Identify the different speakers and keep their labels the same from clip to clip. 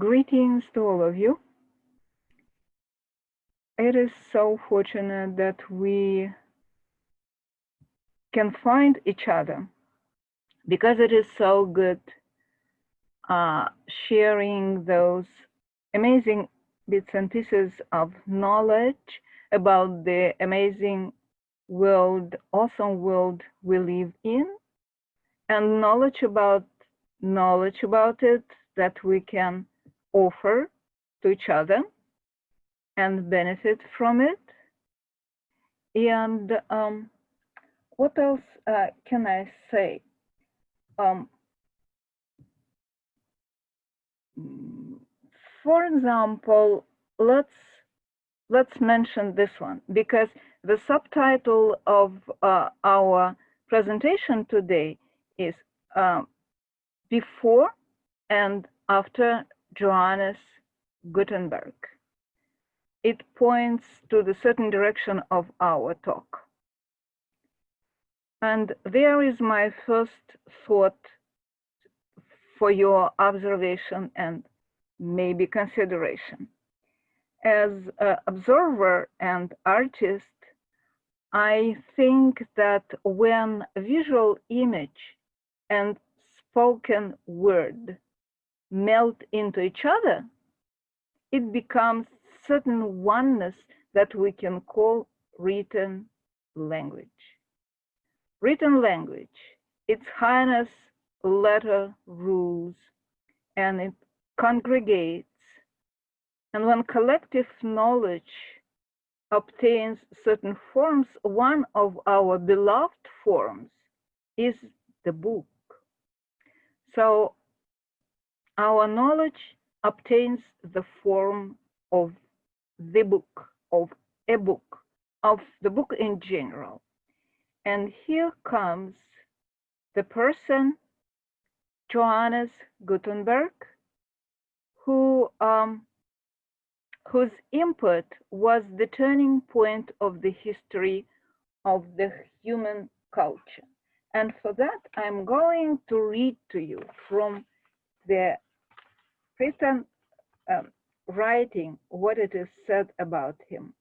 Speaker 1: Greetings to all of you. It is so fortunate that we can find each other because it is so good sharing those amazing bits and pieces of knowledge about the amazing world, awesome world we live in, and knowledge about it that we can offer to each other and benefit from it. And what else can I say? For example, let's mention this one, because the subtitle of our presentation today is Before and After Johannes Gutenberg. It points to the certain direction of our talk. And there is my first thought for your observation and maybe consideration. As an observer and artist, I think that when visual image and spoken word melt into each other, it becomes certain oneness that we can call written language. Written language, its highness letter rules, and it congregates. And when collective knowledge obtains certain forms, one of our beloved forms is the book. So our knowledge obtains the form of the book, of a book, of the book in general. And here comes the person, Johannes Gutenberg, whose input was the turning point of the history of the human culture. And for that, I'm going to read to you from the written writing what it is said about him.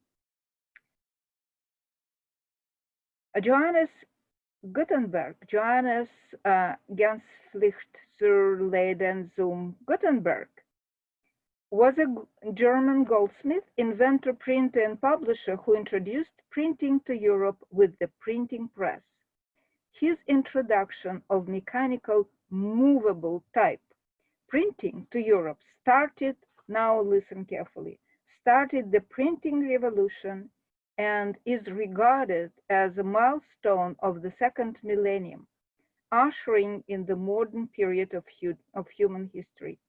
Speaker 1: Johannes Gutenberg, Johannes Gänzpflicht zur Leiden zum Gutenberg, was a German goldsmith, inventor, printer, and publisher who introduced printing to Europe with the printing press. His introduction of mechanical movable type printing to Europe started, now listen carefully, started the printing revolution and is regarded as a milestone of the second millennium, ushering in the modern period of human history.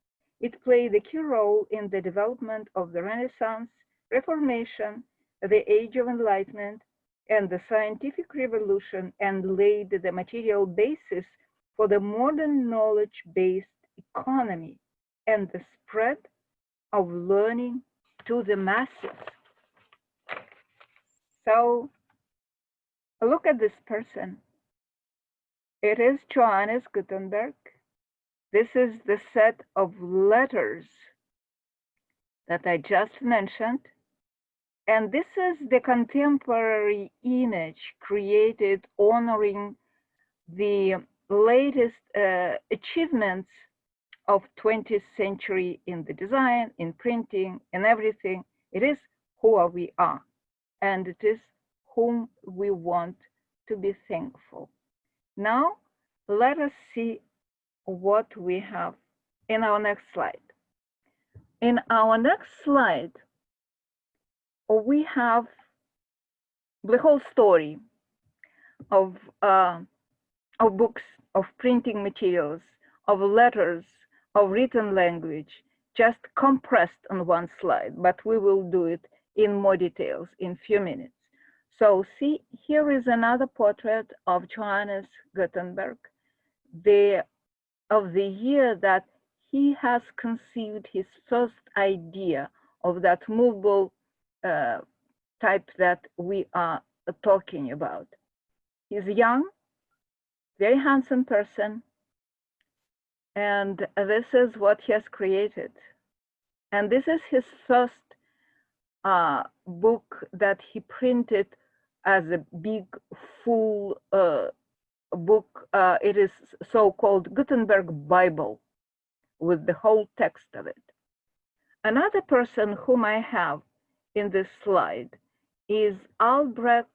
Speaker 1: It played a key role in the development of the Renaissance, Reformation, the Age of Enlightenment, and the scientific revolution, and laid the material basis for the modern knowledge-based economy and the spread of learning to the masses. So look at this person. It is Johannes Gutenberg. This is the set of letters that I just mentioned. And this is the contemporary image created honoring the latest achievements of 20th century in the design, in printing, in everything. It is who we are, and it is whom we want to be thankful. Now, let us see what we have in our next slide. In our next slide, we have the whole story of books, of printing materials, of letters, of written language, just compressed on one slide, but we will do it in more details in a few minutes. So see, here is another portrait of Johannes Gutenberg, of the year that he has conceived his first idea of that movable type that we are talking about. He's young, very handsome person, and this is what he has created. And this is his first book that he printed as a big, full book. It is so-called Gutenberg Bible with the whole text of it. Another person whom I have in this slide is Albrecht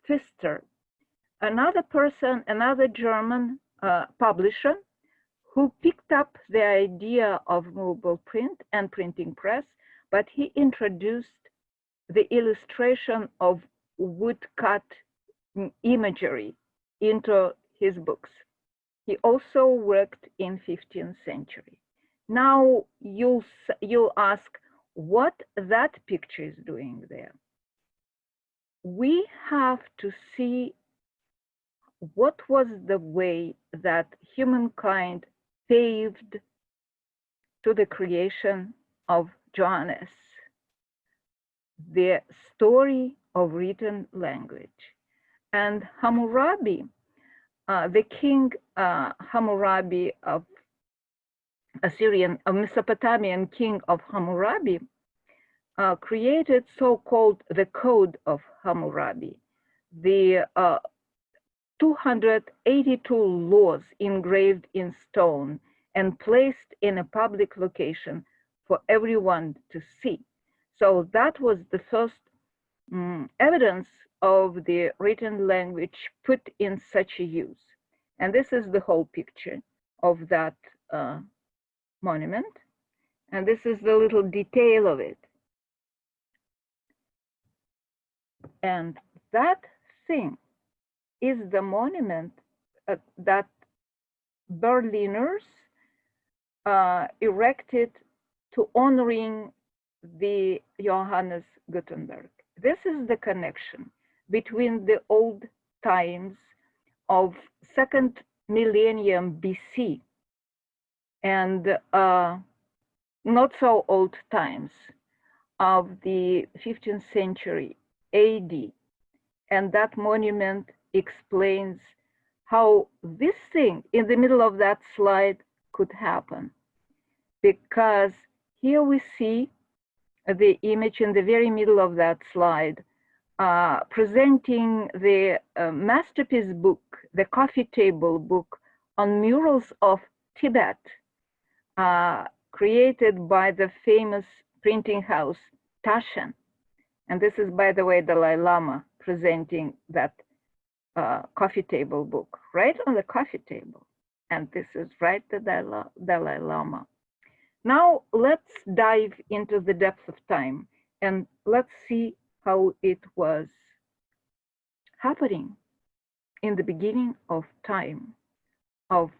Speaker 1: Pfister, another person, another German publisher who picked up the idea of movable print and printing press, but he introduced the illustration of woodcut imagery into his books. He also worked in 15th century. Now you'll ask what that picture is doing there. We have to see what was the way that humankind paved to the creation of Johannes, the story of written language. And Hammurabi, the king Hammurabi of Mesopotamian king of Hammurabi, created so-called the Code of Hammurabi, the 282 laws engraved in stone and placed in a public location for everyone to see. So that was the first evidence of the written language put in such a use. And this is the whole picture of that monument. And this is the little detail of it. And that thing is the monument that Berliners erected to honoring the Johannes Gutenberg. This is the connection between the old times of second millennium BC and not so old times of the 15th century AD. And that monument explains how this thing in the middle of that slide could happen. Because here we see the image in the very middle of that slide presenting the masterpiece book, the coffee table book on murals of Tibet, created by the famous printing house Taschen. And this is, by the way, Dalai Lama presenting that coffee table book, right on the coffee table. And this is right the Dalai Lama. Now let's dive into the depth of time and let's see how it was happening in the beginning of time of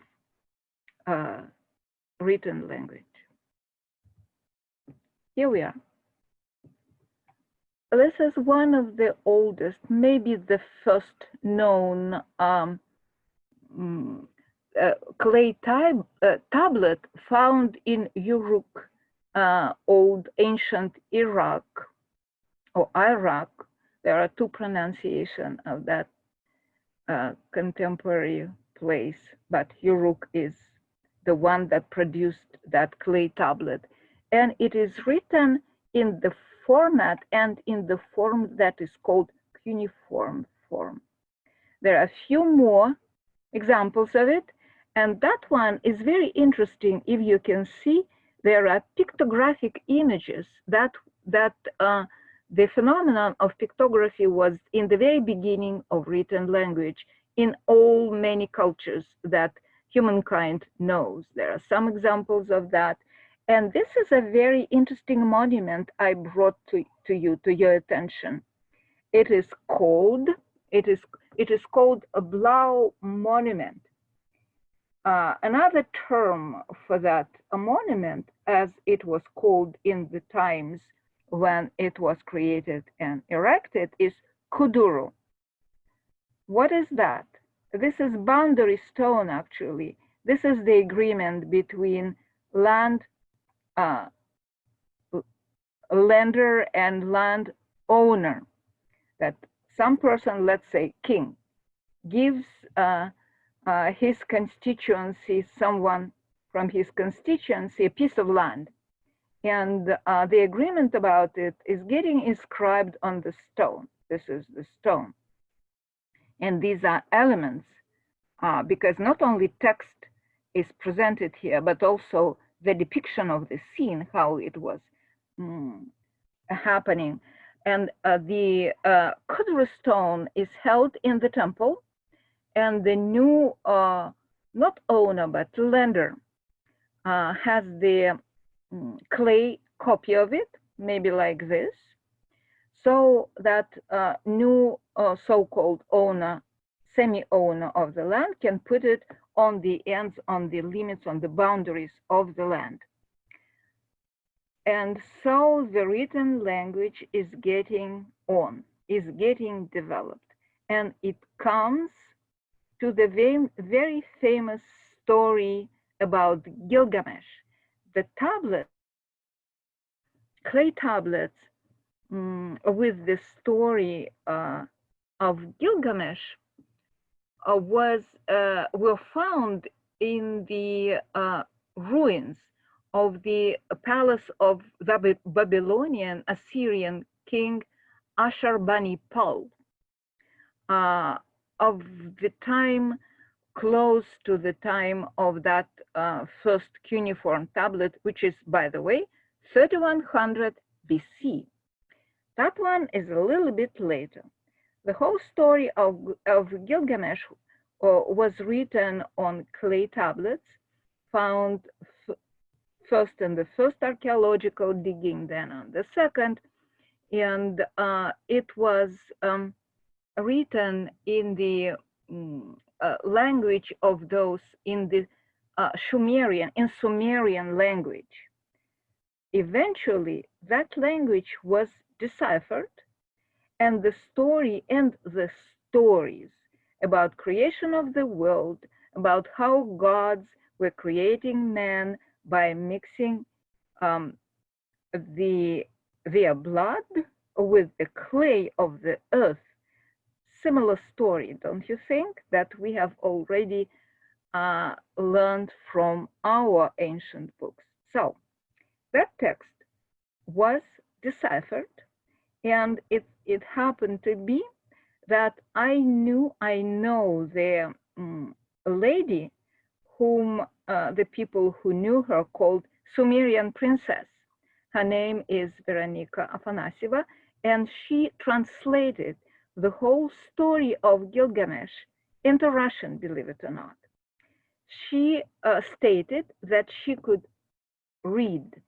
Speaker 1: written language. Here we are. This is one of the oldest, maybe the first known clay tablet found in Uruk, old ancient Iraq or Iraq. There are two pronunciations of that contemporary place, but Uruk is the one that produced that clay tablet. And it is written in the format and in the form that is called cuneiform form. There are a few more examples of it, and that one is very interesting. If you can see, there are pictographic images that the phenomenon of pictography was in the very beginning of written language in all many cultures that humankind knows. There are some examples of that. And this is a very interesting monument I brought to your attention. It is called a Blau monument. Another term for that, a monument, as it was called in the times when it was created and erected, is kuduro. What is that? This is boundary stone, actually. This is the agreement between lender and land owner, that some person, let's say king, gives his constituency, someone from his constituency, a piece of land. And the agreement about it is getting inscribed on the stone. This is the stone. And these are elements, because not only text is presented here, but also the depiction of the scene, how it was mm, happening. And the Kudra stone is held in the temple, and the new, not owner, but lender, has the clay copy of it, maybe like this, so that new so-called owner, semi-owner of the land can put it on the ends, on the limits, on the boundaries of the land. And so the written language is getting on, is getting developed. And it comes to the very famous story about Gilgamesh. The tablets, clay tablets, with the story of Gilgamesh were found in the ruins of the palace of the Babylonian Assyrian king Ashurbanipal, of the time close to the time of that first cuneiform tablet, which is, by the way, 3100 BC. That one is a little bit later. The whole story of Gilgamesh was written on clay tablets, found first in the first archaeological digging, then on the second, and it was written in the language of those in the Sumerian language. Eventually, that language was deciphered, and the story and the stories about creation of the world, about how gods were creating man by mixing their blood with the clay of the earth. Similar story, don't you think, that we have already learned from our ancient books? So that text was deciphered, and it happened to be that I know the lady whom the people who knew her called Sumerian princess. Her name is Veronika Afanasieva, and she translated the whole story of Gilgamesh into Russian, believe it or not. She stated that she could read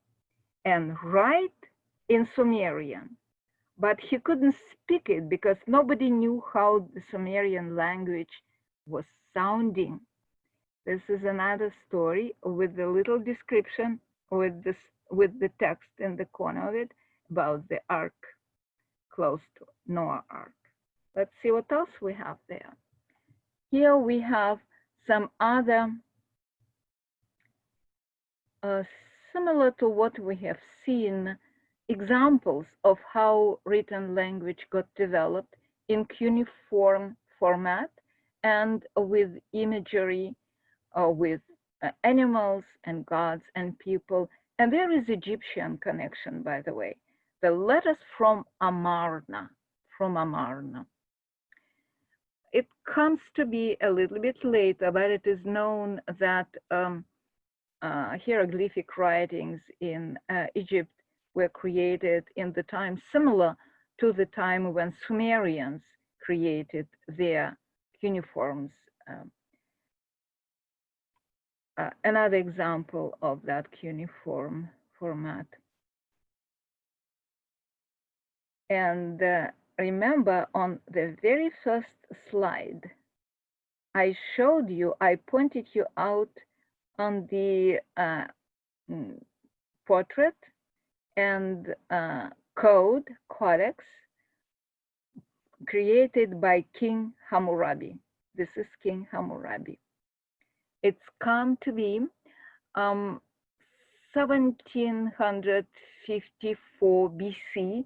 Speaker 1: and write in Sumerian, but he couldn't speak it because nobody knew how the Sumerian language was sounding. This is another story with a little description with the text in the corner of it about the ark, close to Noah Ark. Let's see what else we have there. Here we have some other similar to what we have seen, examples of how written language got developed in cuneiform format and with imagery, with animals and gods and people. And there is Egyptian connection, by the way. The letters from Amarna. It comes to be a little bit later, but it is known that hieroglyphic writings in Egypt were created in the time similar to the time when Sumerians created their cuneiforms. Another example of that cuneiform format. And remember, on the very first slide, I showed you, I pointed you out on the portrait and codex created by King Hammurabi. This is King Hammurabi. It's come to be 1754 BC.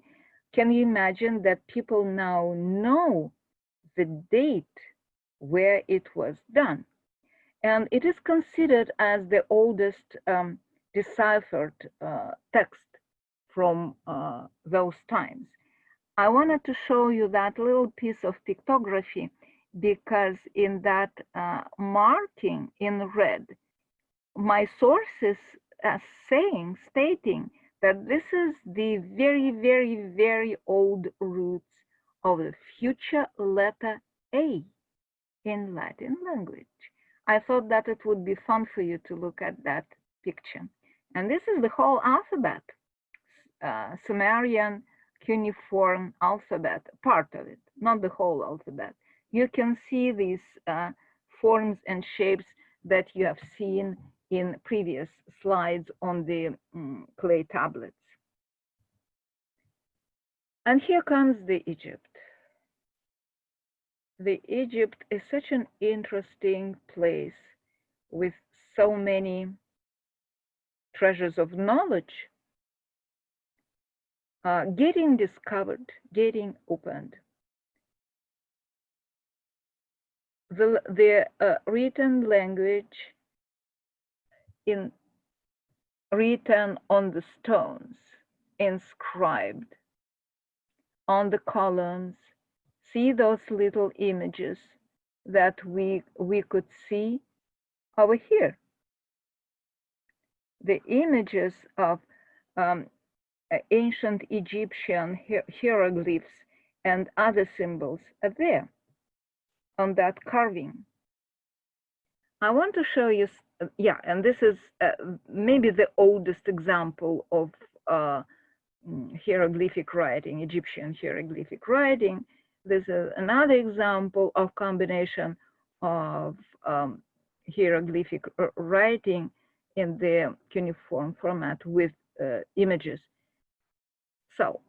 Speaker 1: Can you imagine that people now know the date where it was done? And it is considered as the oldest deciphered text from those times. I wanted to show you that little piece of pictography because in that marking in red, my source is stating that this is the very, very, very old roots of the future letter A in Latin language. I thought that it would be fun for you to look at that picture. And this is the whole alphabet, Sumerian cuneiform alphabet, part of it, not the whole alphabet. You can see these forms and shapes that you have seen in previous slides on the clay tablets. And here comes the Egypt. The Egypt is such an interesting place with so many treasures of knowledge getting discovered, getting opened. The written language written on the stones, inscribed on the columns. See those little images that we could see over here. The images of ancient Egyptian hieroglyphs and other symbols are there on that carving. I want to show you, and this is maybe the oldest example of hieroglyphic writing, Egyptian hieroglyphic writing. This is another example of combination of hieroglyphic writing in the cuneiform format with images. So,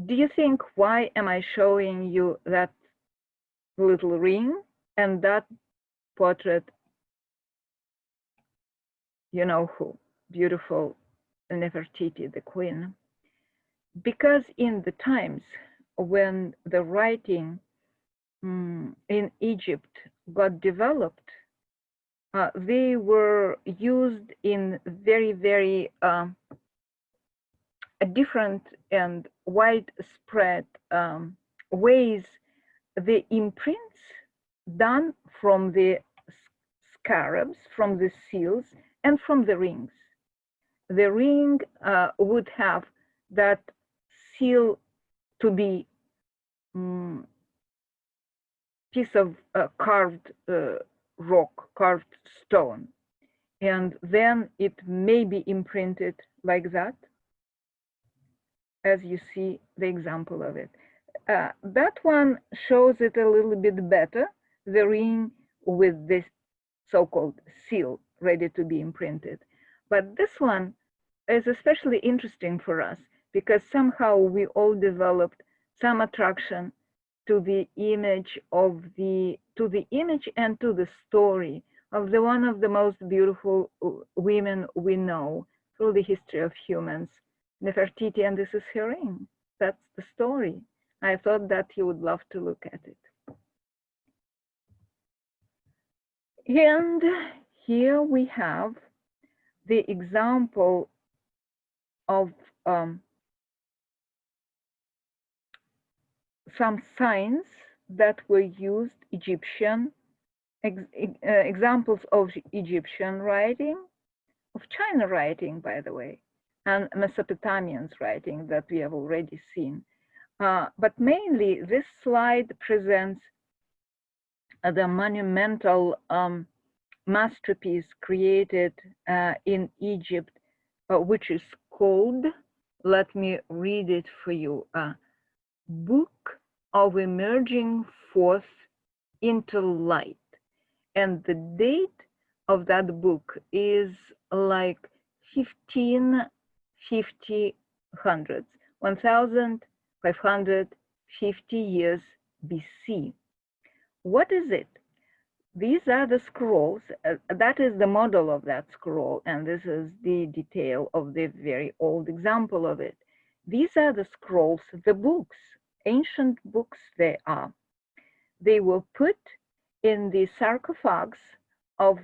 Speaker 1: do you think why am I showing you that little ring and that portrait? You know who? Beautiful Nefertiti, the queen. Because in the times when the writing in Egypt got developed, they were used in very, very different and widespread ways. The imprints done from the scarabs, from the seals, and from the rings. The ring would have that seal to be piece of carved rock, carved stone. And then it may be imprinted like that, as you see the example of it. That one shows it a little bit better, the ring with this so-called seal ready to be imprinted. But this one is especially interesting for us because somehow we all developed some attraction to the image of to the image and to the story of the one of the most beautiful women we know through the history of humans, Nefertiti, and this is her ring. That's the story. I thought that you would love to look at it. And here we have the example of some signs that were used, examples of Egyptian writing, of China writing, by the way, and Mesopotamians writing that we have already seen. But mainly this slide presents the monumental masterpiece created in Egypt, which is called, let me read it for you, Book of Emerging Forth into Light. And the date of that book is like 1550 years BC. What is it? These are the scrolls. That is the model of that scroll, and this is the detail of the very old example of it. These are the scrolls, the books, ancient books they are. They were put in the sarcophags of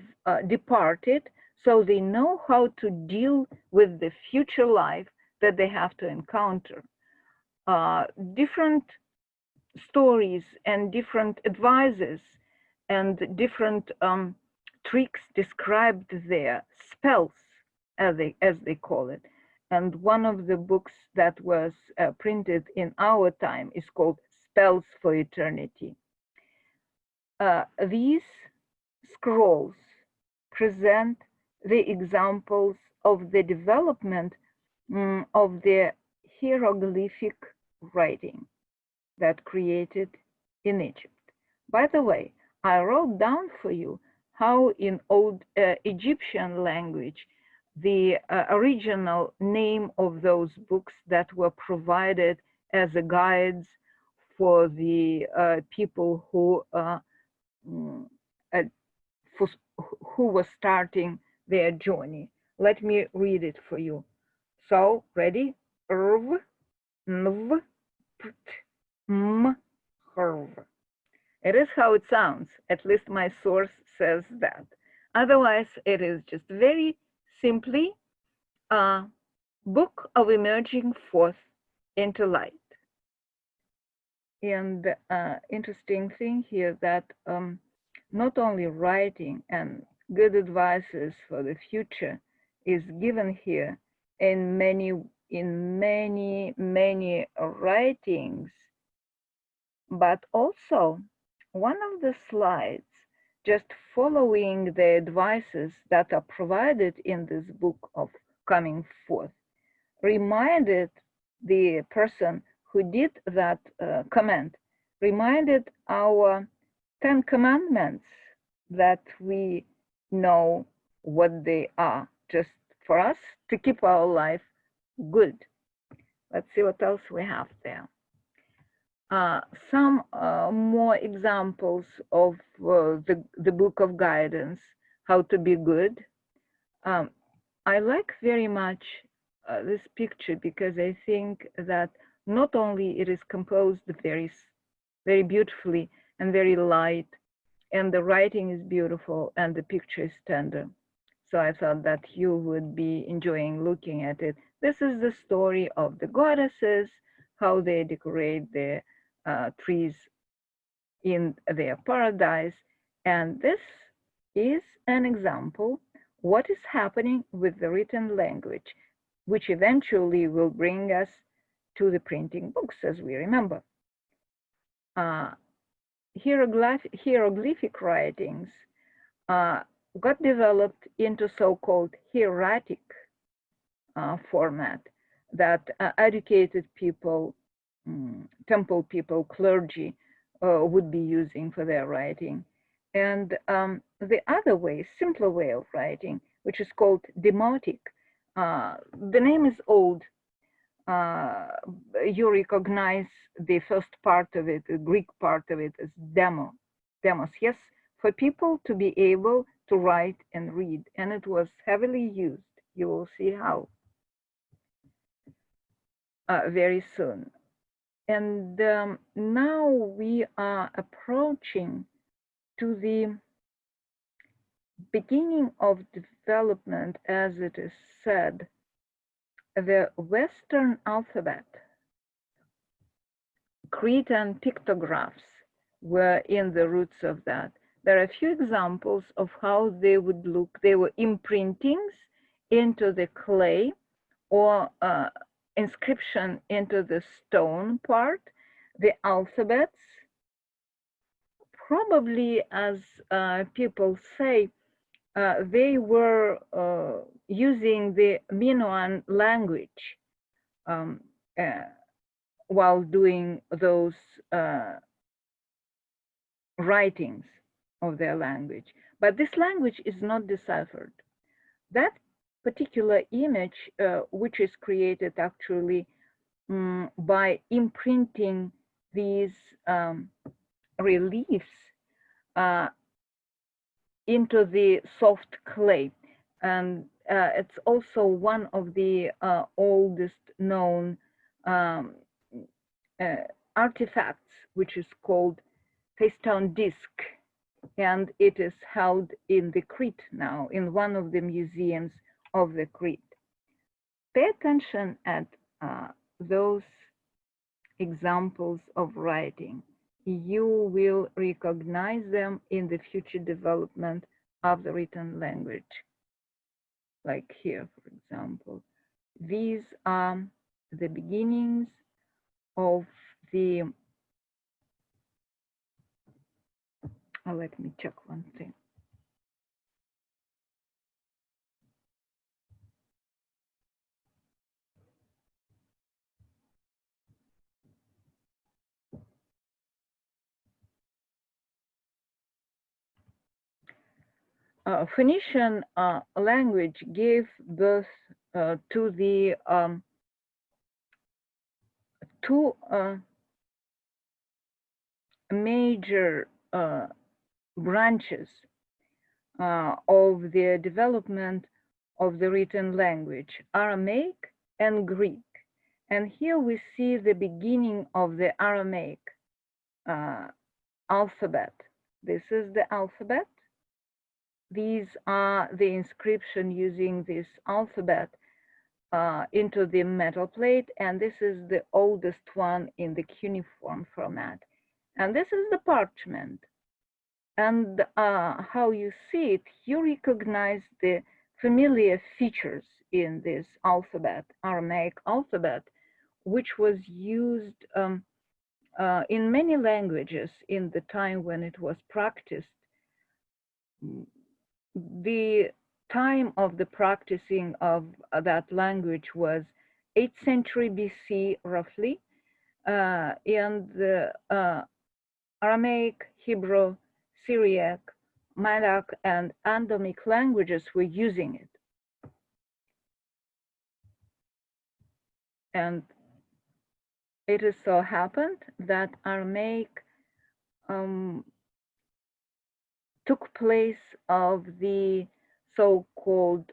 Speaker 1: departed so they know how to deal with the future life that they have to encounter. Different stories and different advices and different tricks described there, spells as they call it. And one of the books that was printed in our time is called Spells for Eternity. These scrolls present the examples of the development of the hieroglyphic writing that created in Egypt. By the way, I wrote down for you how in old Egyptian language, the original name of those books that were provided as a guides for the people who who were starting their journey. Let me read it for you. So, ready? Rv, nv, pt, m, hrv. It is how it sounds. At least my source says that. Otherwise, it is just very simply a book of emerging forth into light. And interesting thing here that not only writing and good advices for the future is given here in many writings, but also one of the slides just following the advices that are provided in this book of coming forth reminded the person who did that comment, reminded our 10 commandments that we know what they are, just for us to keep our life good. Let's see what else we have there. Some more examples of the book of guidance, how to be good. I like very much this picture because I think that not only it is composed very, very beautifully and very light, and the writing is beautiful and the picture is tender. So I thought that you would be enjoying looking at it. This is the story of the goddesses, how they decorate their trees in their paradise. And this is an example what is happening with the written language, which eventually will bring us to the printing books, as we remember. Hieroglyphic writings got developed into so-called hieratic format that educated people, temple people, clergy would be using for their writing. And the other way, simpler way of writing, which is called demotic, the name is old. You recognize the first part of it, the Greek part of it, as demos, yes, for people to be able to write and read, and it was heavily used. You will see how very soon. And now we are approaching to the beginning of development, as it is said. The Western alphabet, Cretan pictographs were in the roots of that. There are a few examples of how they would look. They were imprintings into the clay or inscription into the stone part. The alphabets, probably as people say, they were using the Minoan language while doing those writings of their language. But this language is not deciphered. That particular image, which is created actually by imprinting these reliefs into the soft clay. And it's also one of the oldest known artifacts, which is called face-down disc and it is held in the Crete now, in one of the museums of the Crete. Pay attention at those examples of writing. You will recognize them in the future development of the written language. Like here, for example. These are the beginnings of the, let me check one thing. Phoenician language gave birth to the two major branches of the development of the written language, Aramaic and Greek. And here we see the beginning of the Aramaic alphabet. This is the alphabet. These are the inscription using this alphabet into the metal plate, and this is the oldest one in the cuneiform format. And this is the parchment. And how you see it, you recognize the familiar features in this alphabet, Aramaic alphabet, which was used in many languages in the time when it was practiced. The time of the practicing of that language was 8th century BC, roughly, and the Aramaic, Hebrew, Syriac, Malak, and Adamic languages were using it. And it has so happened that Aramaic took place of the so-called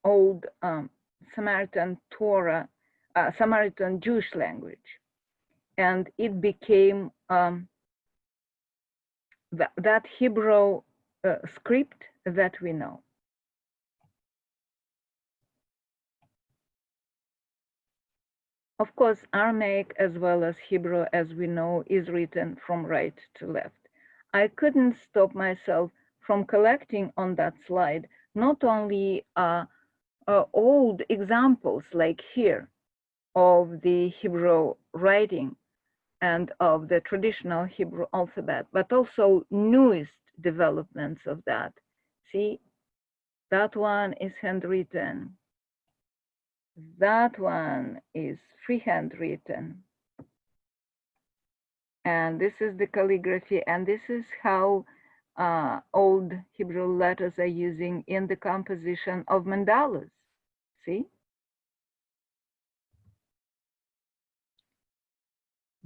Speaker 1: old Samaritan Torah, Samaritan Jewish language. And it became that Hebrew script that we know. Of course, Aramaic as well as Hebrew, as we know, is written from right to left. I couldn't stop myself from collecting on that slide not only old examples like here of the Hebrew writing and of the traditional Hebrew alphabet, but also newest developments of that. See, that one is handwritten. That one is freehand written. And this is the calligraphy, and this is how old Hebrew letters are using in the composition of mandalas. See?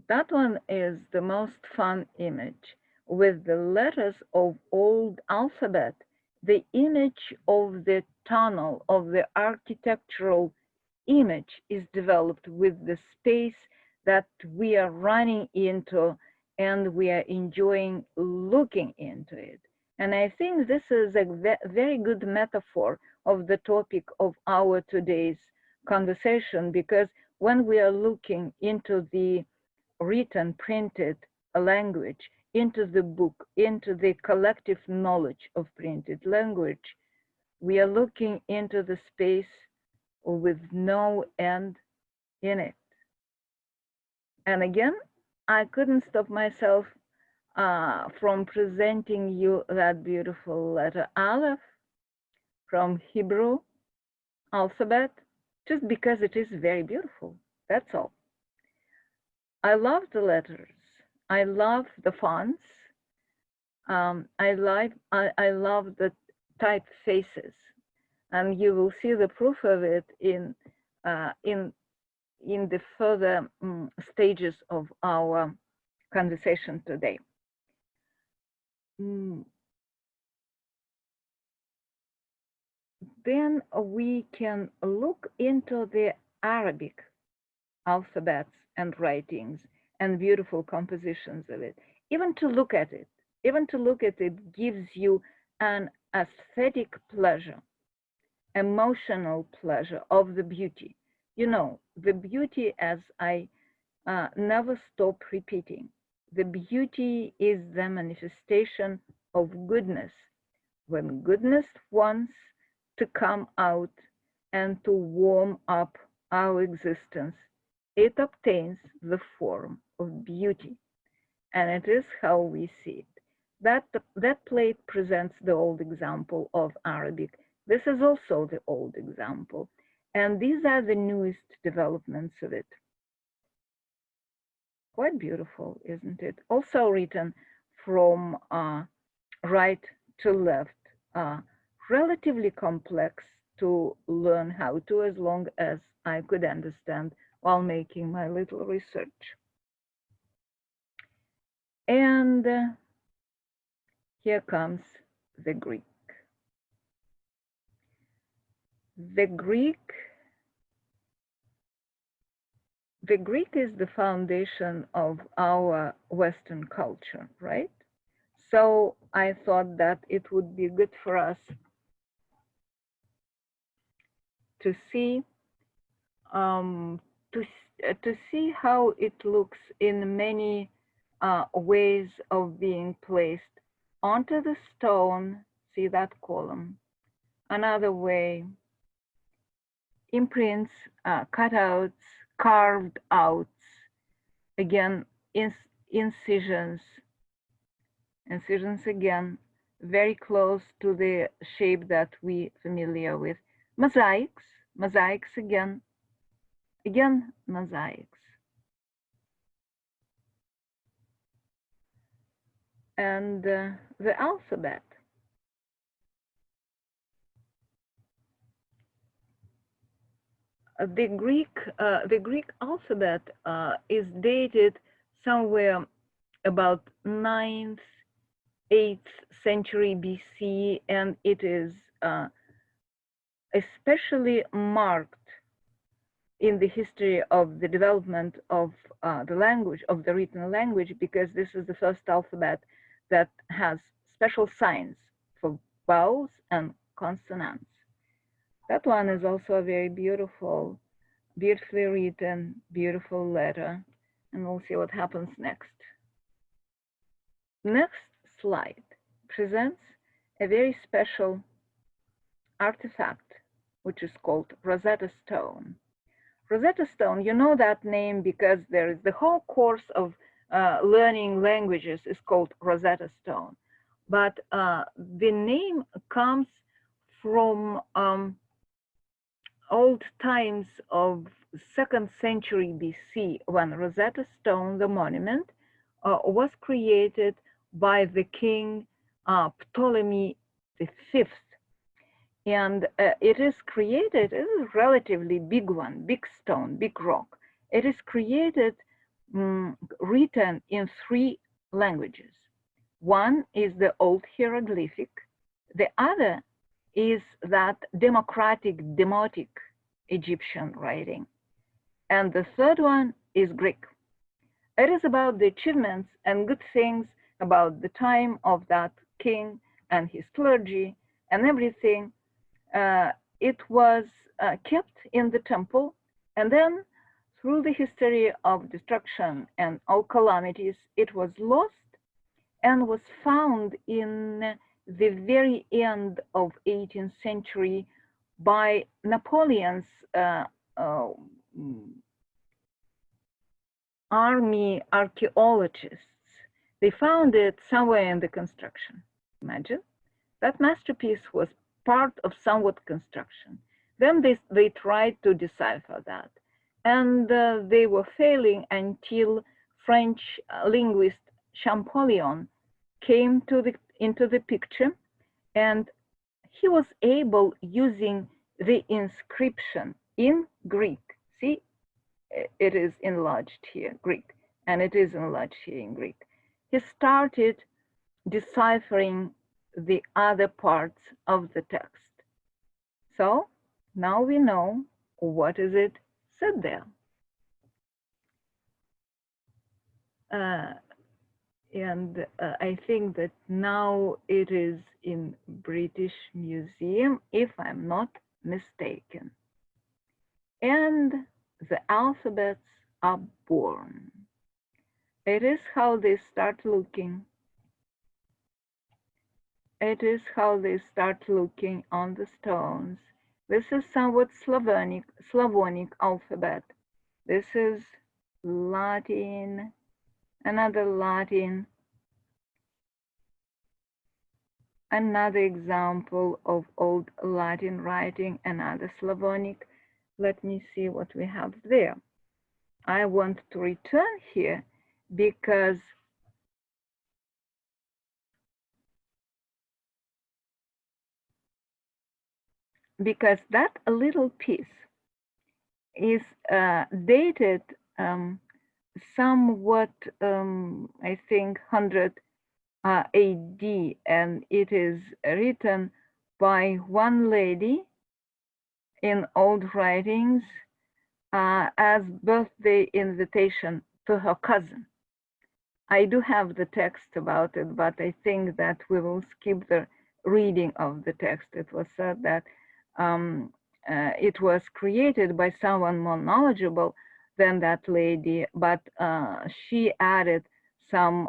Speaker 1: That one is the most fun image with the letters of old alphabet, the image of the tunnel, of the architectural image is developed with the space that we are running into and we are enjoying looking into it. And I think this is a very good metaphor of the topic of our today's conversation, because when we are looking into the written, printed language, into the book, into the collective knowledge of printed language, we are looking into the space with no end in it. And again, I couldn't stop myself from presenting you that beautiful letter Aleph from Hebrew alphabet, just because it is very beautiful. That's all. I love the letters. I love the fonts. I love the typefaces, and you will see the proof of it in the further stages of our conversation today. Then we can look into the Arabic alphabets and writings and beautiful compositions of it, even to look at it. Even to look at it gives you an aesthetic pleasure, emotional pleasure of the beauty. You know, the beauty, as I never stop repeating, the beauty is the manifestation of goodness. When goodness wants to come out and to warm up our existence, it obtains the form of beauty, and it is how we see it. That plate presents the old example of Arabic. This is also the old example, and these are the newest developments of it. Quite beautiful, isn't it? Also written from right to left, relatively complex to learn how to, as long as I could understand while making my little research. And here comes the Greek. The Greek is the foundation of our Western culture, right? So I thought that it would be good for us to see to see how it looks in many ways of being placed onto the stone. See that column. Another way, imprints, cutouts, carved outs. Again, incisions again, very close to the shape that we familiar with. Mosaics again, mosaics. And the alphabet. The Greek alphabet is dated somewhere about 9th, 8th century BC, and it is especially marked in the history of the development of the language, of the written language, because this is the first alphabet that has special signs for vowels and consonants. That one is also a very beautifully written, beautiful letter, and we'll see what happens next. Next slide presents a very special artifact, which is called Rosetta Stone. Rosetta Stone, you know that name because there is the whole course of learning languages is called Rosetta Stone. But the name comes from old times of 2nd century BC, when Rosetta Stone, the monument, was created by the king Ptolemy V. And it is created, it is a relatively big one, big stone, big rock. It is created, written in 3 languages. One is the old hieroglyphic. The other is that democratic, demotic Egyptian writing. And the third one is Greek. It is about the achievements and good things about the time of that king and his clergy and everything. It was kept in the temple, and then through the history of destruction and all calamities, it was lost and was found in the very end of 18th century by Napoleon's army archaeologists. They found it somewhere in the construction. Imagine, that masterpiece was part of somewhat construction. Then they tried to decipher that, and they were failing until French linguist Champollion came into the picture, and he was able, using the inscription in Greek. See, it is enlarged here, Greek, and it is enlarged here in Greek. He started deciphering the other parts of the text. So now we know what is it said there. and I think that now it is in British Museum, if I'm not mistaken. And the alphabets are born. It is how they start looking. It is how they start looking on the stones. This is somewhat Slavonic alphabet. This is Latin, another Latin, another example of old Latin writing, another Slavonic. Let me see what we have there. I want to return here because that little piece is dated somewhat, I think, 100 AD, and it is written by one lady in old writings as birthday invitation to her cousin. I do have the text about it, but I think that we will skip the reading of the text. It was said that it was created by someone more knowledgeable than that lady, but she added some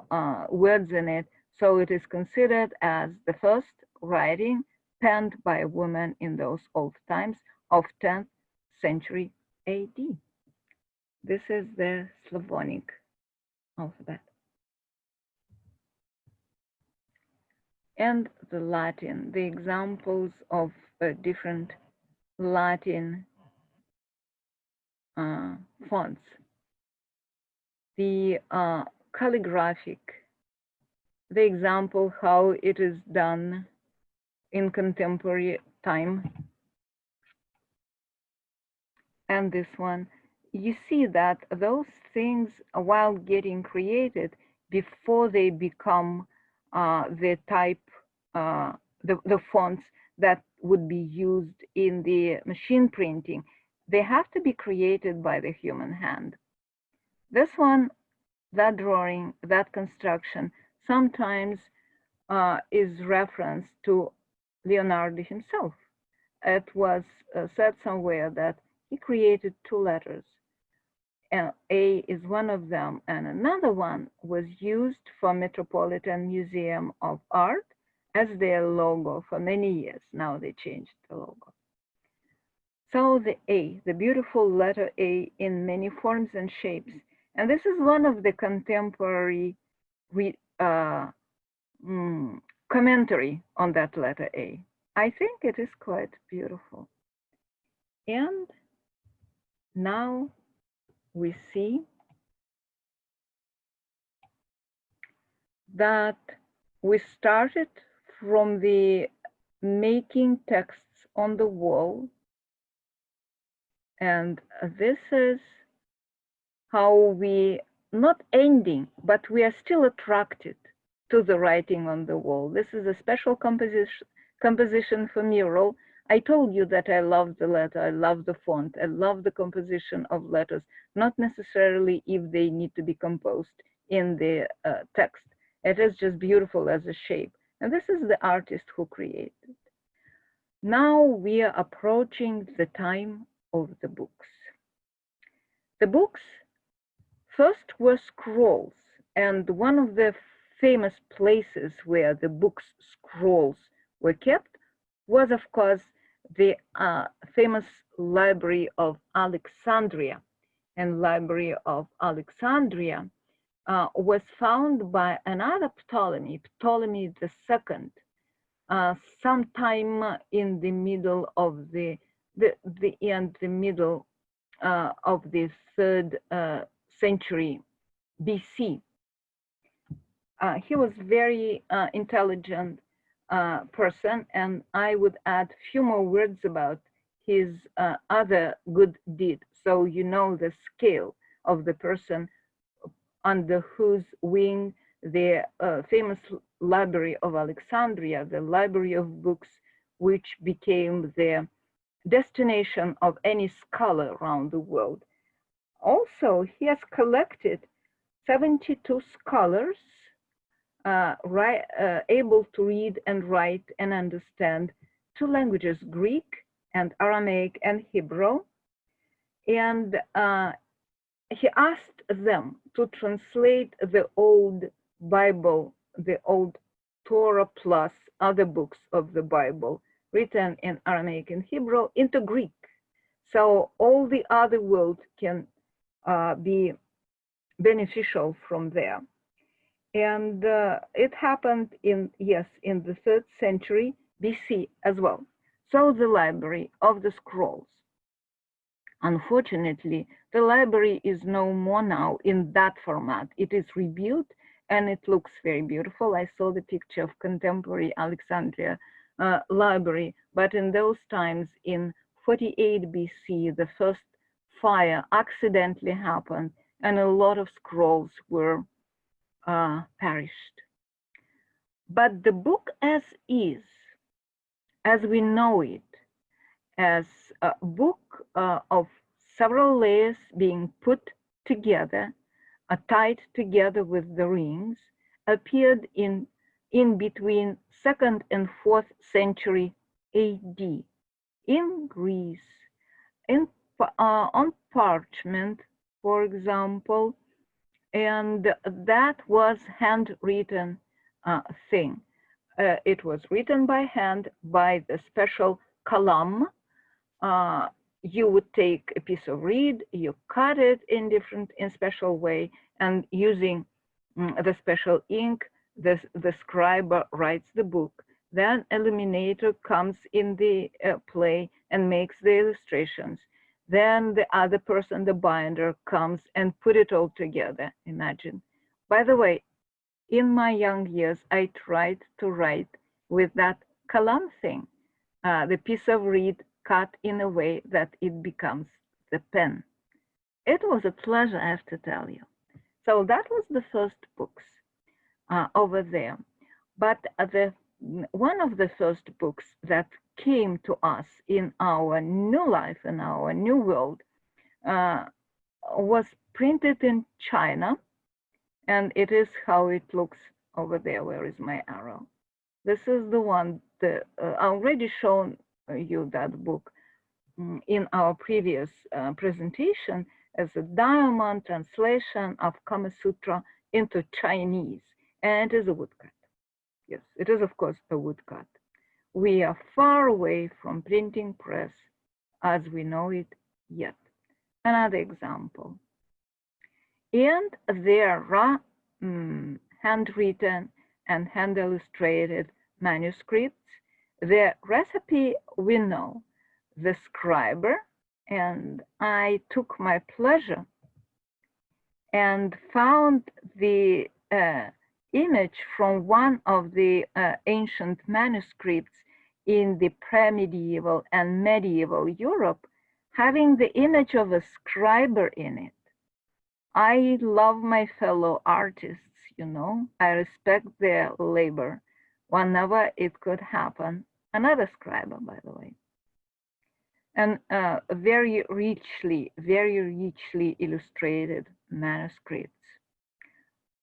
Speaker 1: words in it. So it is considered as the first writing penned by a woman in those old times of 10th century AD. This is the Slavonic alphabet. And the Latin, the examples of different Latin fonts. The calligraphic, the example how it is done in contemporary time. And this one, you see that those things, while getting created, before they become the type, the fonts that would be used in the machine printing, they have to be created by the human hand. This one, that drawing, that construction, sometimes is reference to Leonardo himself. It was said somewhere that he created two letters. And A is one of them, and another one was used for Metropolitan Museum of Art as their logo for many years. Now they changed the logo. So the A, the beautiful letter A in many forms and shapes. And this is one of the contemporary commentary on that letter A. I think it is quite beautiful. And now we see that we started from the making texts on the wall, and this is how we, not ending, but we are still attracted to the writing on the wall. This is a special composition for mural. I told you that I love the letter, I love the font, I love the composition of letters, not necessarily if they need to be composed in the text. It is just beautiful as a shape. And this is the artist who created. Now we are approaching the time of the books. The books first were scrolls, and one of the famous places where the books scrolls were kept was, of course, the famous Library of Alexandria. And Library of Alexandria was found by another Ptolemy, Ptolemy II, sometime in the middle of the middle of the 3rd century BC. He was very intelligent person, and I would add a few more words about his other good deed, so you know the scale of the person under whose wing the famous Library of Alexandria, the library of books, which became the destination of any scholar around the world. Also, he has collected 72 scholars able to read and write and understand two languages, Greek and Aramaic and Hebrew. And he asked them to translate the old Bible, the old Torah plus other books of the Bible written in Aramaic and Hebrew into Greek. So all the other world can be beneficial from there. And it happened in the 3rd century BC as well. So the library of the scrolls. Unfortunately, the library is no more now in that format. It is rebuilt and it looks very beautiful. I saw the picture of contemporary Alexandria library, but in those times in 48 BC, the first fire accidentally happened and a lot of scrolls were perished. But the book as is, as we know it, as a book of several layers being put together, tied together with the rings, appeared in between 2nd and 4th century AD in Greece, on parchment, for example, and that was handwritten thing. It was written by hand by the special kalam. You would take a piece of reed, you cut it in special way, and using the special ink, the scribe writes the book. Then illuminator comes in the play and makes the illustrations. Then the other person, the binder, comes and put it all together. Imagine. By the way, in my young years, I tried to write with that kalam thing, the piece of reed cut in a way that it becomes the pen. It was a pleasure, I have to tell you. So that was the first books over there. But one of the first books that came to us in our new life, in our new world, was printed in China. And it is how it looks over there. Where is my arrow? This is the one that I already shown you that book in our previous presentation as a diamond translation of Kama Sutra into Chinese. And it is a woodcut. Yes, it is, of course, a woodcut. We are far away from printing press as we know it yet. Another example. And there are handwritten and hand illustrated manuscripts. The recipe we know, the scriber, and I took my pleasure and found the image from one of the ancient manuscripts in the pre-medieval and medieval Europe, having the image of a scriber in it. I love my fellow artists, you know. I respect their labor whenever it could happen. Another scribe, by the way. And very richly illustrated manuscripts.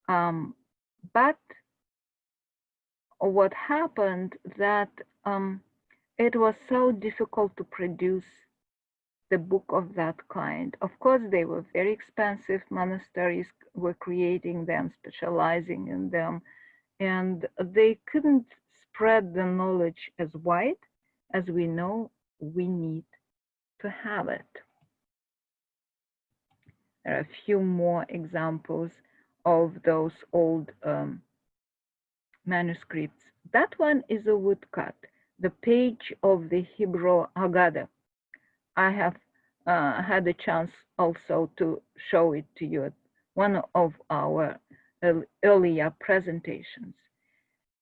Speaker 1: But what happened that it was so difficult to produce the book of that kind. Of course, they were very expensive. Monasteries were creating them, specializing in them, and they couldn't spread the knowledge as wide as we know we need to have it. There are a few more examples of those old manuscripts. That one is a woodcut, the page of the Hebrew Haggadah. I have had a chance also to show it to you at one of our earlier presentations.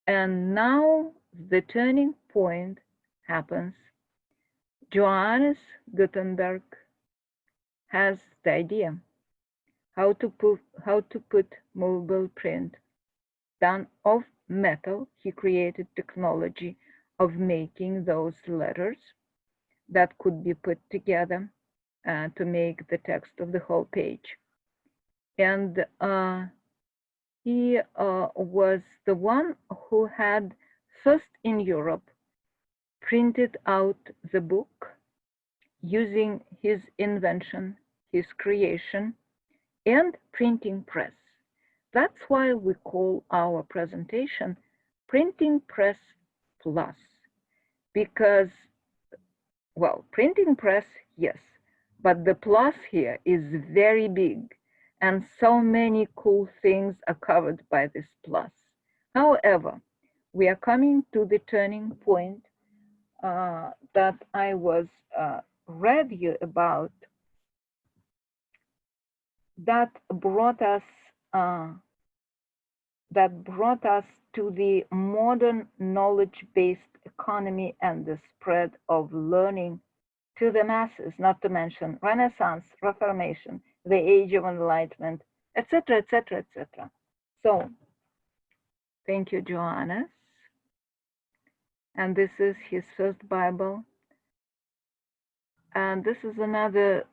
Speaker 1: And now the turning point happens. Johannes Gutenberg has the idea how to put movable print done of metal. He created technology of making those letters that could be put together to make the text of the whole page. And He was the one who had first in Europe printed out the book using his invention, his creation, and printing press. That's why we call our presentation Printing Press Plus, because, well, printing press, yes, but the plus here is very big, and so many cool things are covered by this plus. However, we are coming to the turning point that I was read you about that brought us uh, to the modern knowledge-based economy and the spread of learning to the masses, not to mention Renaissance, Reformation, the Age of Enlightenment, etc., etc., etc. So, thank you, Johannes. And this is his first Bible. And this is another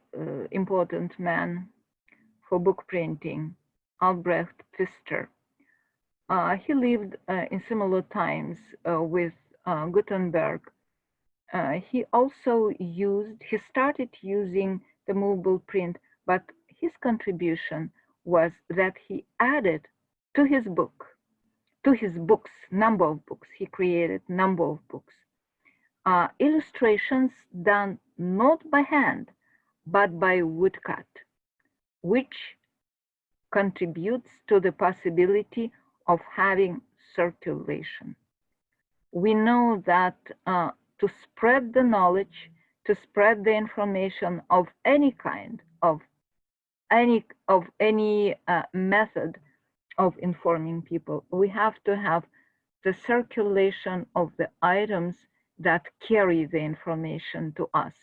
Speaker 1: important man for book printing, Albrecht Pfister. He lived in similar times with Gutenberg. He started using the movable print, but his contribution was that he added to his books, number of books. He created number of books. Illustrations done not by hand, but by woodcut, which contributes to the possibility of having circulation. We know that to spread the knowledge, to spread the information of any kind, of any method of informing people, we have to have the circulation of the items that carry the information to us,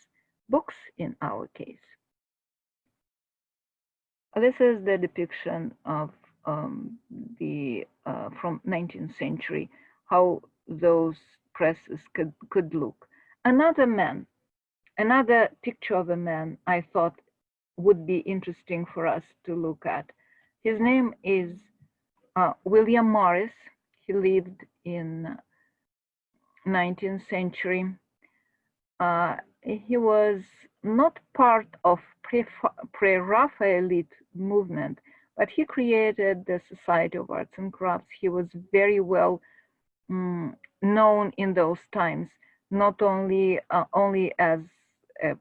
Speaker 1: books in our case. This is the depiction of from 19th century, how those presses could look. Another picture of a man I thought would be interesting for us to look at. His name is William Morris. He lived in 19th century. He was not part of pre-Raphaelite movement, but he created the Society of Arts and Crafts. He was very well known in those times, not only as an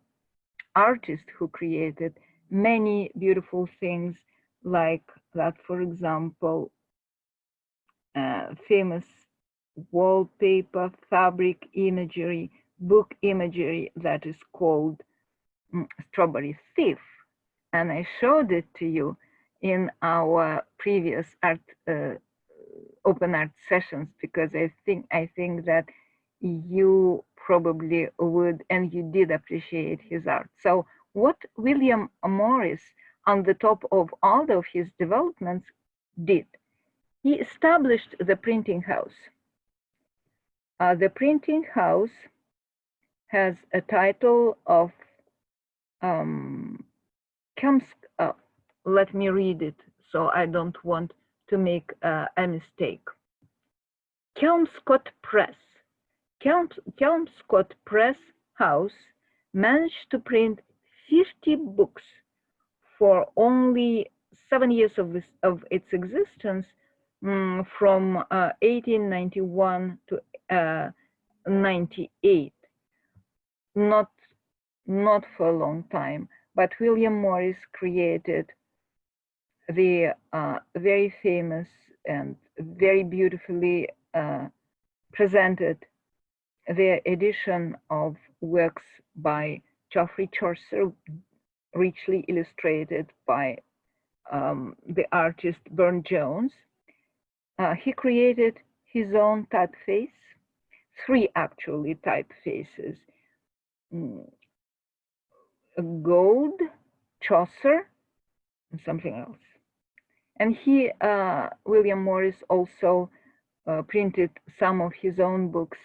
Speaker 1: artist who created many beautiful things, like that, for example, famous wallpaper, fabric imagery, book imagery that is called Strawberry Thief. And I showed it to you in our previous open art sessions, because I think that you probably would, and you did appreciate his art. So what William Morris, on the top of all of his developments, did, he established the printing house. The printing house has a title of let me read it, so I don't want to make a mistake. Kelmscott Press. Kelmscott Press House managed to print 50 books for only 7 years of its existence, from 1891 to 98. Not for a long time, but William Morris created the very famous and very beautifully presented the edition of works by Geoffrey Chaucer, richly illustrated by the artist Burne-Jones. He created his own typeface, 3 actually typefaces: Gold, Chaucer, and something else. And William Morris, also printed some of his own books,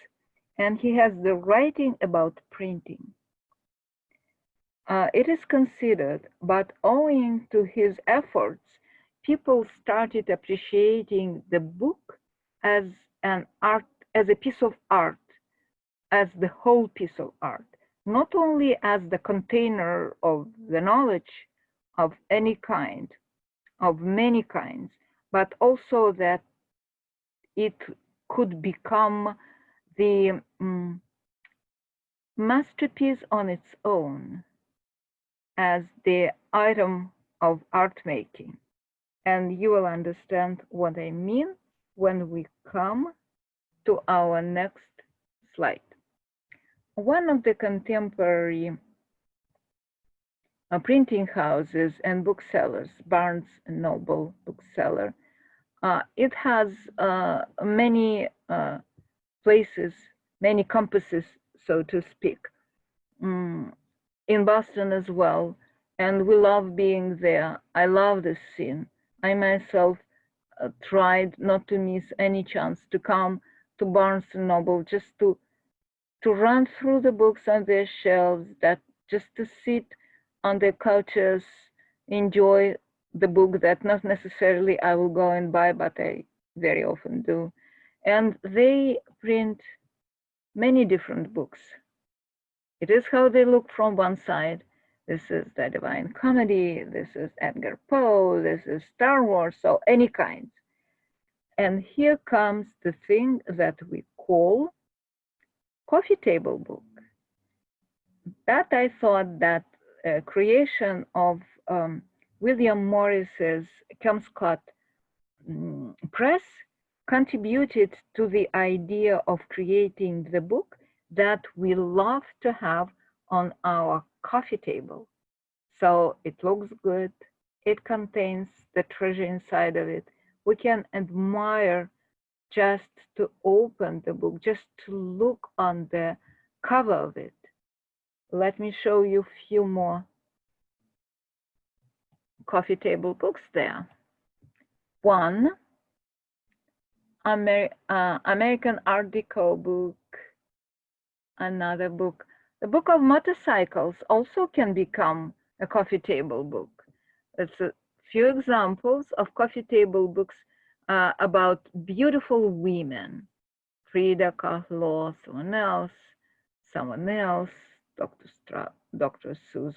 Speaker 1: and he has the writing about printing. It is considered, but owing to his efforts people started appreciating the book as an art, as a piece of art, as the whole piece of art, not only as the container of the knowledge of any kind, of many kinds, but also that it could become the masterpiece on its own as the item of art making. And you will understand what I mean when we come to our next slide. One of the contemporary printing houses and booksellers, Barnes and Noble bookseller, it has many places, many campuses, so to speak, in Boston as well. And we love being there. I love this scene. I myself tried not to miss any chance to come to Barnes and Noble just to run through the books on their shelves, that just to sit on the couches, enjoy the book that not necessarily I will go and buy, but I very often do. And they print many different books. It is how they look from one side. This is the Divine Comedy, this is Edgar Poe, this is Star Wars, so any kind. And here comes the thing that we call coffee table book. That I thought that creation of William Morris's Kelmscott Press contributed to the idea of creating the book that we love to have on our coffee table. So it looks good, it contains the treasure inside of it. We can admire just to open the book, just to look on the cover of it. Let me show you a few more coffee table books there. One, American Art Deco book. Another book. The book of motorcycles also can become a coffee table book. It's a few examples of coffee table books about beautiful women. Frida Kahlo, someone else, Dr. Seuss.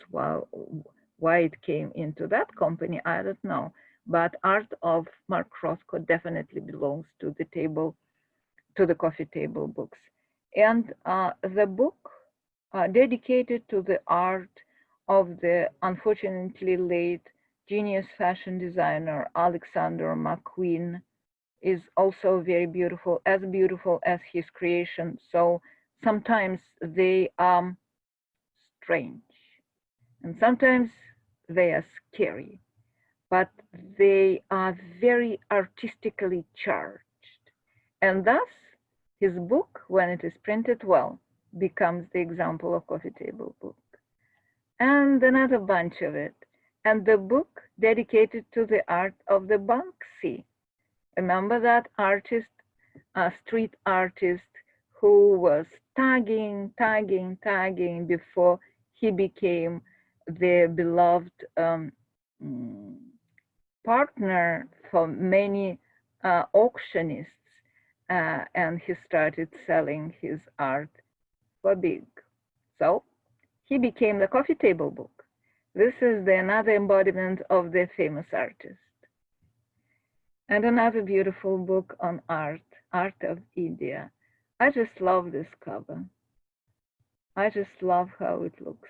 Speaker 1: Why it came into that company, I don't know. But Art of Mark Rothko definitely belongs to the table, to the coffee table books. And the book dedicated to the art of the unfortunately late genius fashion designer Alexander McQueen is also very beautiful as his creation. So sometimes they are strange and sometimes they are scary, but they are very artistically charged. And thus, his book, when it is printed well, becomes the example of coffee table book. And another bunch of it. And the book dedicated to the art of the Banksy. Remember that artist, street artist, who was tagging before he became the beloved partner for many auctionists, and he started selling his art for big. So he became the coffee table book. This is another embodiment of the famous artist. And another beautiful book on art, Art of India. I just love this cover. I just love how it looks.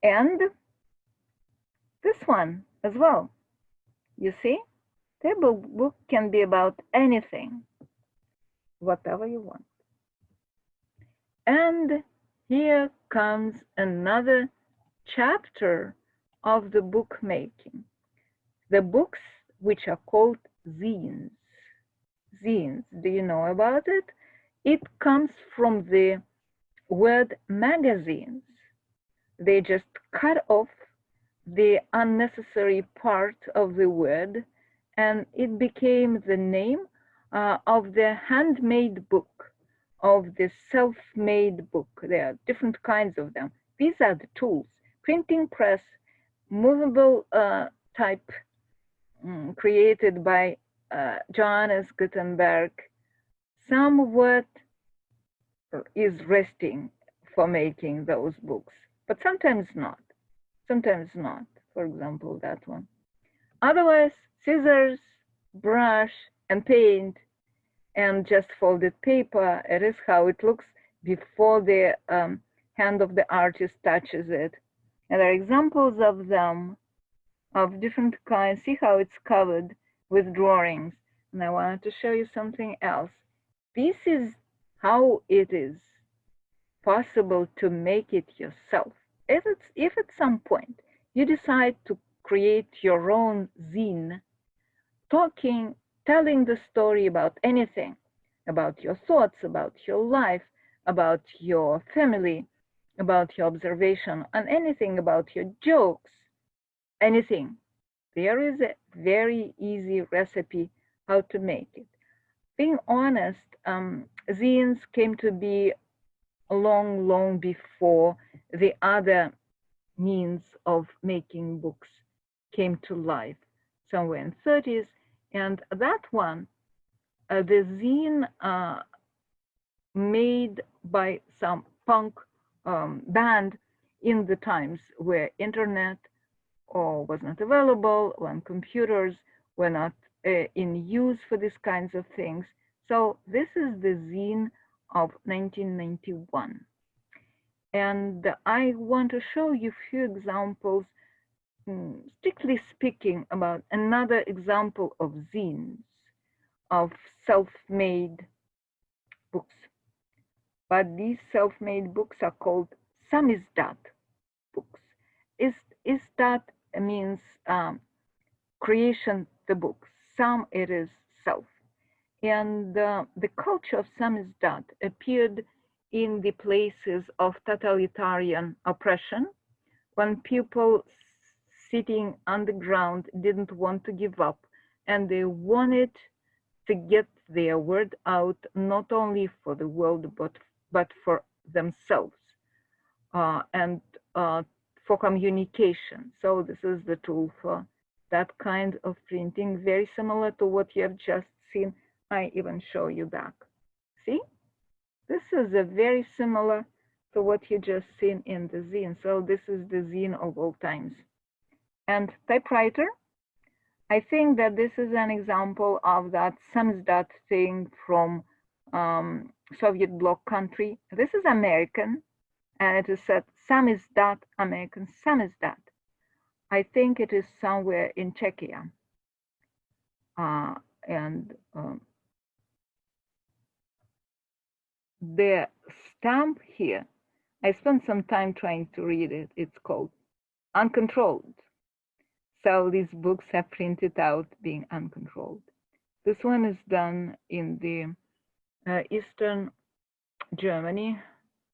Speaker 1: And this one as well. You see, table book can be about anything, whatever you want. And here comes another chapter of the bookmaking. The books which are called zines. Zines, do you know about it? It comes from the word magazines. They just cut off the unnecessary part of the word, and it became the name of the handmade book, of the self-made book. There are different kinds of them. These are the tools: printing press, movable type, created by Johannes Gutenberg somewhat is resting for making those books, but sometimes not. Sometimes not. For example, that one. Otherwise, scissors, brush, and paint, and just folded paper. It is how it looks before the hand of the artist touches it. And there are examples of them of different kinds. See how it's covered with drawings. And I wanted to show you something else. This is how it is possible to make it yourself. If at some point you decide to create your own zine, telling the story about anything, about your thoughts, about your life, about your family, about your observation, and anything about your jokes, anything. There is a very easy recipe how to make it. Being honest, zines came to be long, long before the other means of making books came to life, somewhere in 30s. And that one, the zine made by some punk band in the times where internet or was not available, when computers were not in use for these kinds of things. So this is the zine of 1991. And I want to show you a few examples, strictly speaking, about another example of zines, of self-made books. But these self-made books are called samizdat books. Isdat means creation, the book. Sam, it is self. And the culture of samizdat appeared in the places of totalitarian oppression, when people sitting on the ground didn't want to give up, and they wanted to get their word out, not only for the world, but for themselves, and for communication. So this is the tool for that kind of printing, very similar to what you have just seen. I even show you back. See, this is a very similar to what you just seen in the zine. So this is the zine of all times. And typewriter, I think that this is an example of that samizdat thing from Soviet bloc country. This is American, and it is said samizdat, American samizdat. I think it is somewhere in Czechia. And the stamp here, I spent some time trying to read it. It's called Uncontrolled. So these books are printed out being uncontrolled. This one is done in the Eastern Germany,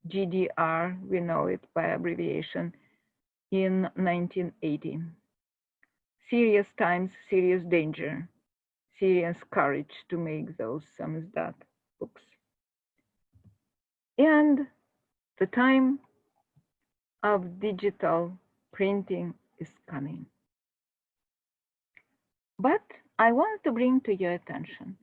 Speaker 1: GDR, we know it by abbreviation, in 1980. Serious times, serious danger, serious courage to make those samizdat books. And the time of digital printing is coming. But I wanted to bring to your attention,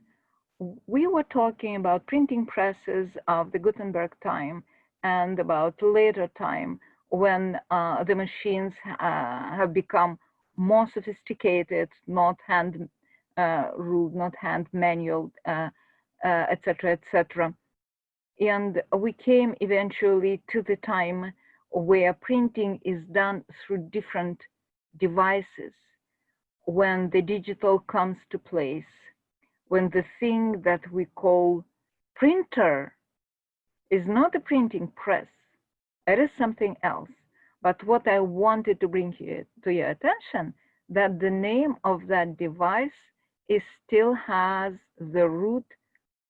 Speaker 1: we were talking about printing presses of the Gutenberg time and about later time when the machines have become more sophisticated, not hand ruled, not hand manual, etc., etc. And we came eventually to the time where printing is done through different devices, when the digital comes to place, when the thing that we call printer is not a printing press, it is something else. But what I wanted to bring here to your attention, that the name of that device is still has the root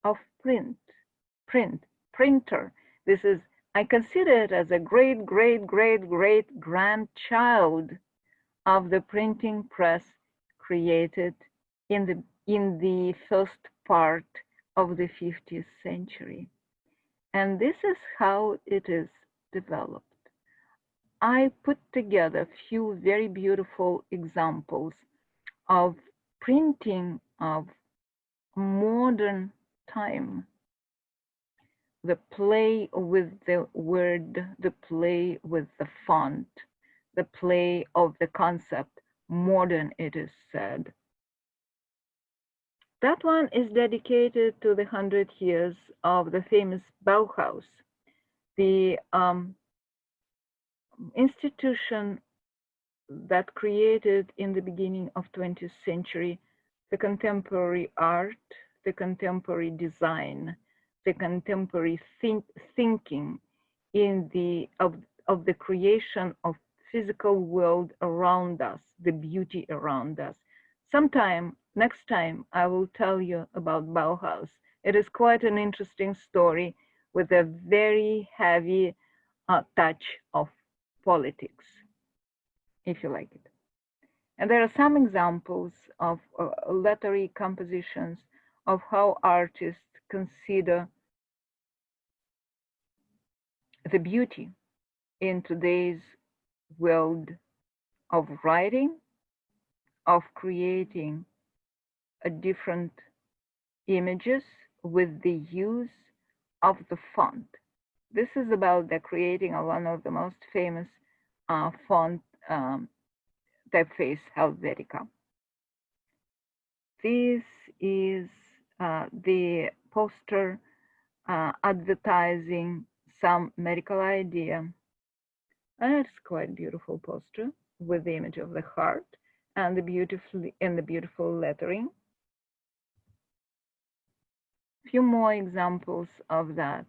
Speaker 1: of printer. This is, I consider it as a great, great, great, great grandchild of the printing press created in the first part of the 50th century. And this is how it is developed. I put together a few very beautiful examples of printing of modern time, the play with the word, the play with the font, the play of the concept, modern it is said. That one is dedicated to the 100 years of the famous Bauhaus, the institution that created in the beginning of 20th century the contemporary art, the contemporary design, the contemporary thinking in of the creation of physical world around us, the beauty around us. Next time, I will tell you about Bauhaus. It is quite an interesting story with a very heavy touch of politics, if you like it. And there are some examples of literary compositions of how artists consider the beauty in today's world of writing, of creating different images with the use of the font. This is about the creating of one of the most famous font typeface, Helvetica. This is the poster advertising some medical idea. And it's quite beautiful poster with the image of the heart and the beautiful lettering. Few more examples of that.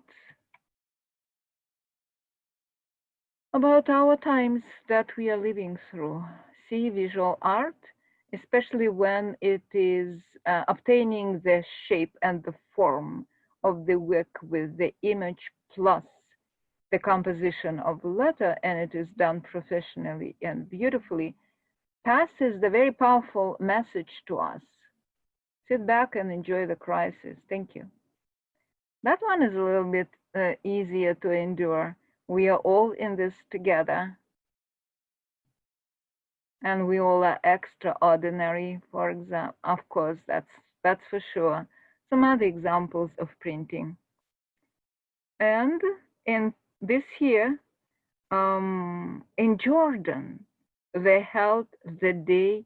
Speaker 1: About our times that we are living through. See visual art, especially when it is obtaining the shape and the form of the work with the image plus the composition of the letter, and it is done professionally and beautifully, passes the very powerful message to us. Sit back and enjoy the crisis. Thank you. That one is a little bit easier to endure. We are all in this together, and we all are extraordinary. For example, of course, that's for sure. Some other examples of printing. And in this year, in Jordan, they held the day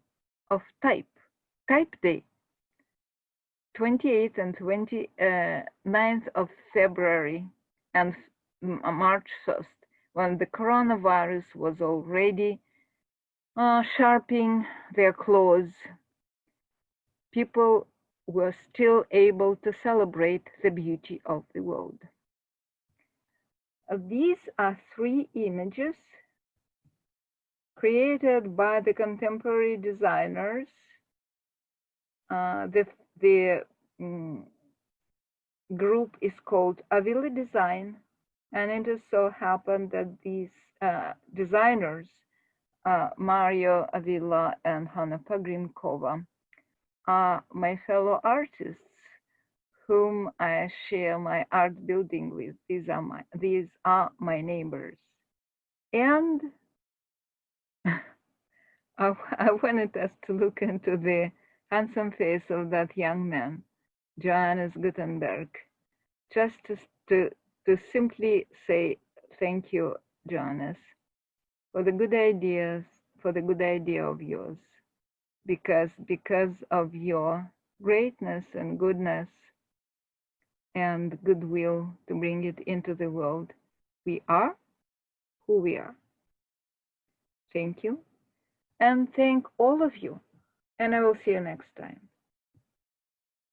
Speaker 1: of type day, 28th and 29th of February and March 1st, when the coronavirus was already sharpening their claws. People were still able to celebrate the beauty of the world. These are three images created by the contemporary designers. The group is called Avila Design, and it has so happened that these designers, Mario Avila and Hanna Pogrimkova, are my fellow artists whom I share my art building with. These are my neighbors. And I wanted us to look into the handsome face of that young man, Johannes Gutenberg, just to simply say thank you, Johannes, for the good ideas, for the good idea of yours, because of your greatness and goodness and goodwill to bring it into the world, we are who we are. Thank you, and thank all of you, and I will see you next time.